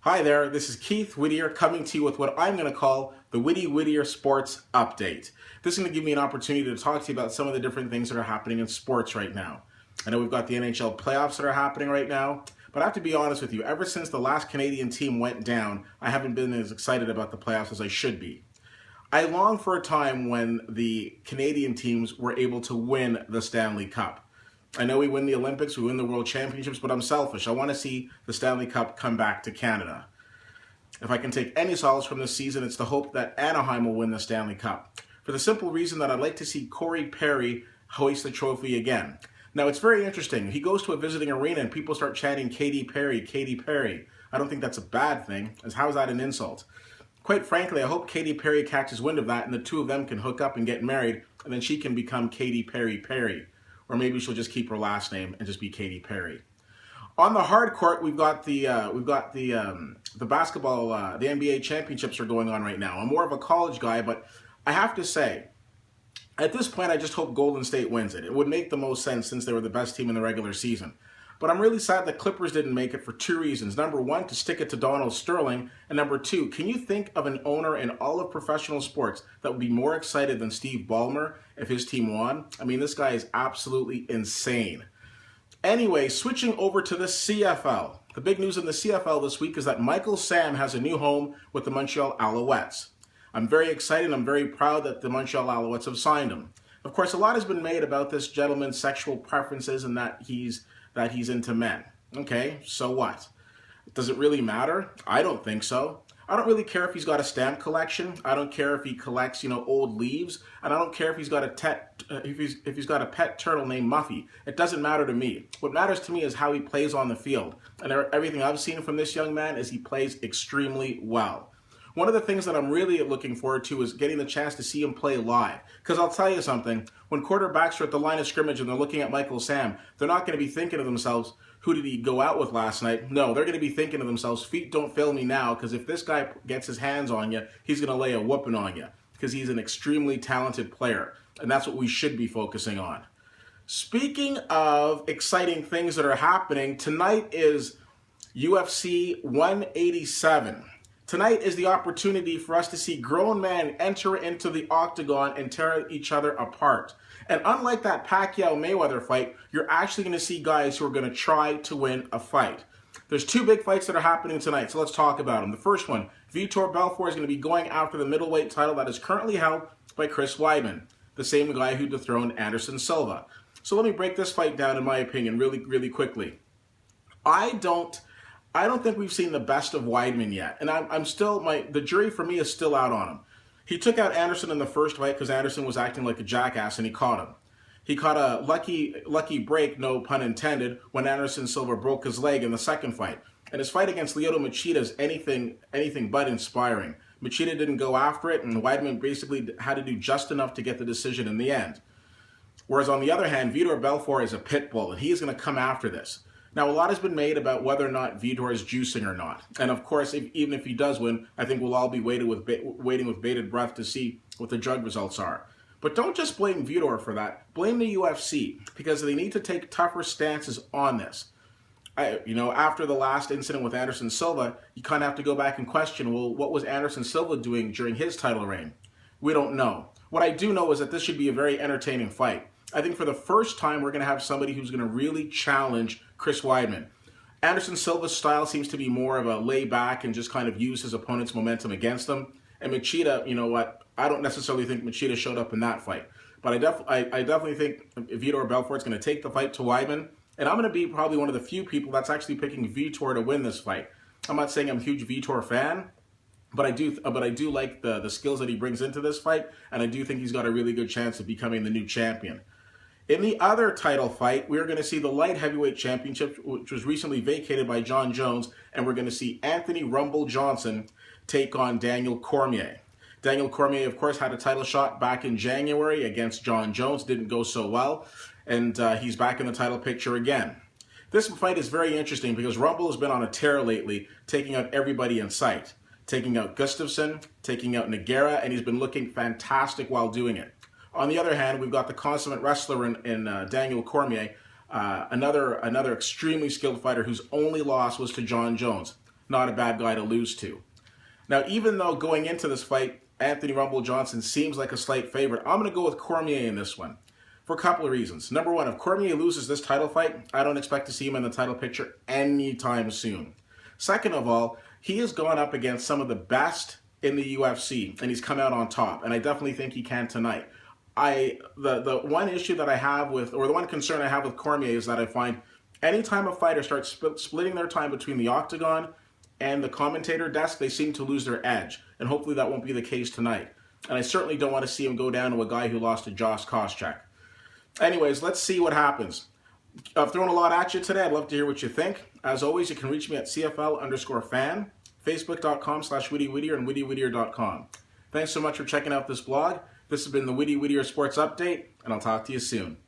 Hi there, this is Keith Whittier coming to you with what I'm going to call the Witty Whittier Sports Update. This is going to give me an opportunity to talk to you about some of the different things that are happening in sports right now. I know we've got the NHL playoffs that are happening right now, but I have to be honest with you, ever since the last Canadian team went down, I haven't been as excited about the playoffs as I should be. I long for a time when the Canadian teams were able to win the Stanley Cup. I know we win the Olympics, we win the World Championships, but I'm selfish. I want to see the Stanley Cup come back to Canada. If I can take any solace from this season, it's the hope that Anaheim will win the Stanley Cup. For the simple reason that I'd like to see Corey Perry hoist the trophy again. Now, it's very interesting. He goes to a visiting arena and people start chanting, Katy Perry, Katy Perry. I don't think that's a bad thing, as how is that an insult? Quite frankly, I hope Katy Perry catches wind of that and the two of them can hook up and get married, and then she can become Katy Perry Perry. Or maybe she'll just keep her last name and just be Katy Perry. On the hard court, we've got the basketball, the NBA championships are going on right now. I'm more of a college guy, but I have to say, at this point, I just hope Golden State wins it. It would make the most sense since they were the best team in the regular season. But I'm really sad the Clippers didn't make it for two reasons. Number one, to stick it to Donald Sterling. And number two, can you think of an owner in all of professional sports that would be more excited than Steve Ballmer if his team won? I mean, this guy is absolutely insane. Anyway, switching over to the CFL. The big news in the CFL this week is that Michael Sam has a new home with the Montreal Alouettes. I'm very excited. I'm very proud that the Montreal Alouettes have signed him. Of course, a lot has been made about this gentleman's sexual preferences and that he's into men. Okay, so what? Does it really matter? I don't think so. I don't really care if he's got a stamp collection. I don't care if he collects, old leaves, and I don't care if he's got if he's got a pet turtle named Muffy. It doesn't matter to me. What matters to me is how he plays on the field. And everything I've seen from this young man is he plays extremely well. One of the things that I'm really looking forward to is getting the chance to see him play live. Because I'll tell you something, when quarterbacks are at the line of scrimmage and they're looking at Michael Sam, they're not going to be thinking to themselves, who did he go out with last night? No, they're going to be thinking to themselves, feet don't fail me now, because if this guy gets his hands on you, he's going to lay a whooping on you, because he's an extremely talented player. And that's what we should be focusing on. Speaking of exciting things that are happening, tonight is UFC 187. Tonight is the opportunity for us to see grown men enter into the octagon and tear each other apart. And unlike that Pacquiao-Mayweather fight, you're actually going to see guys who are going to try to win a fight. There's two big fights that are happening tonight, so let's talk about them. The first one, Vitor Belfort is going to be going after the middleweight title that is currently held by Chris Weidman, the same guy who dethroned Anderson Silva. So let me break this fight down, in my opinion, really quickly. I don't think we've seen the best of Weidman yet, and the jury for me is still out on him. He took out Anderson in the first fight because Anderson was acting like a jackass, and he caught him. He caught a lucky break, no pun intended, when Anderson Silva broke his leg in the second fight. And his fight against Lyoto Machida is anything but inspiring. Machida didn't go after it, and Weidman basically had to do just enough to get the decision in the end. Whereas on the other hand, Vitor Belfort is a pit bull, and he is going to come after this. Now, a lot has been made about whether or not Vitor is juicing or not. And of course, even if he does win, I think we'll all be waiting with bated breath to see what the drug results are. But don't just blame Vitor for that. Blame the UFC, because they need to take tougher stances on this. After the last incident with Anderson Silva, you kind of have to go back and question, well, what was Anderson Silva doing during his title reign? We don't know. What I do know is that this should be a very entertaining fight. I think for the first time, we're going to have somebody who's going to really challenge Chris Weidman. Anderson Silva's style seems to be more of a lay back and just kind of use his opponent's momentum against him. And Machida, you know what? I don't necessarily think Machida showed up in that fight. But I definitely think Vitor Belfort's going to take the fight to Weidman. And I'm going to be probably one of the few people that's actually picking Vitor to win this fight. I'm not saying I'm a huge Vitor fan, but I do like the skills that he brings into this fight. And I do think he's got a really good chance of becoming the new champion. In the other title fight, we're going to see the light heavyweight championship, which was recently vacated by Jon Jones, and we're going to see Anthony Rumble Johnson take on Daniel Cormier. Daniel Cormier, of course, had a title shot back in January against Jon Jones. Didn't go so well, and he's back in the title picture again. This fight is very interesting because Rumble has been on a tear lately, taking out everybody in sight. Taking out Gustafsson, taking out Nogueira, and he's been looking fantastic while doing it. On the other hand, we've got the consummate wrestler in Daniel Cormier, another extremely skilled fighter whose only loss was to Jon Jones. not a bad guy to lose to. Now, even though going into this fight, Anthony Rumble Johnson seems like a slight favorite, I'm going to go with Cormier in this one for a couple of reasons. Number one, if Cormier loses this title fight, I don't expect to see him in the title picture anytime soon. Second of all, he has gone up against some of the best in the UFC, and he's come out on top, and I definitely think he can tonight. The one issue that I have with, or the one concern I have with Cormier is that I find anytime a fighter starts splitting their time between the octagon and the commentator desk, they seem to lose their edge, and hopefully that won't be the case tonight. And I certainly don't want to see him go down to a guy who lost to Josh Koscheck. Anyways, let's see what happens. I've thrown a lot at you today. I'd love to hear what you think. As always, you can reach me at CFL_fan, Facebook.com/WittyWhittier, and WittyWhittier.com. Thanks so much for checking out this blog. This has been the Witty Whittier Sports Update, and I'll talk to you soon.